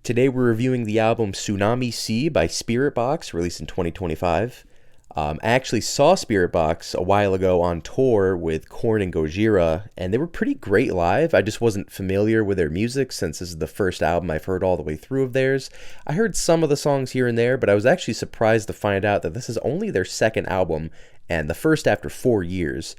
Today we're reviewing the album Tsunami Sea by Spiritbox, released in 2025. I actually saw Spiritbox a while ago on tour with Korn and Gojira, and they were pretty great live. I just wasn't familiar with their music since this is the first album I've heard all the way through of theirs. I heard some of the songs here and there, but I was actually surprised to find out that this is only their second album, and the first after 4 years.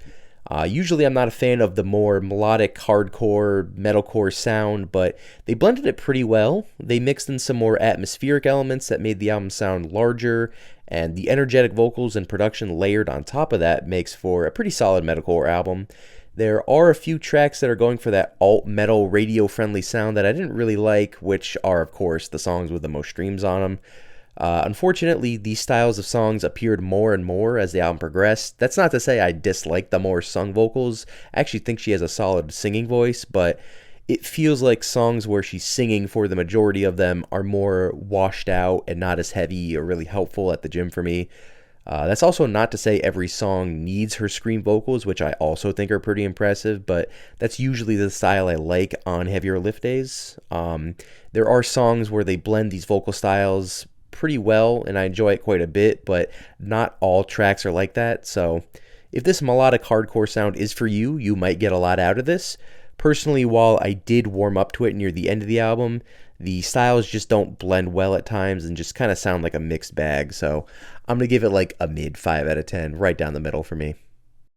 Usually, I'm not a fan of the more melodic, hardcore, metalcore sound, but they blended it pretty well. They mixed in some more atmospheric elements that made the album sound larger, and the energetic vocals and production layered on top of that makes for a pretty solid metalcore album. There are a few tracks that are going for that alt metal radio friendly sound that I didn't really like, which are, of course, the songs with the most streams on them. Unfortunately, these styles of songs appeared more and more as the album progressed. That's not to say I dislike the more sung vocals. I actually think she has a solid singing voice, but it feels like songs where she's singing for the majority of them are more washed out and not as heavy or really helpful at the gym for me. That's also not to say every song needs her scream vocals, which I also think are pretty impressive, but that's usually the style I like on heavier lift days. There are songs where they blend these vocal styles pretty well, and I enjoy it quite a bit, but not all tracks are like that. So if this melodic hardcore sound is for you, you might get a lot out of this. Personally, while I did warm up to it near the end of the album, the styles just don't blend well at times and just kind of sound like a mixed bag. So I'm going to give it like a mid 5 out of 10, right down the middle for me.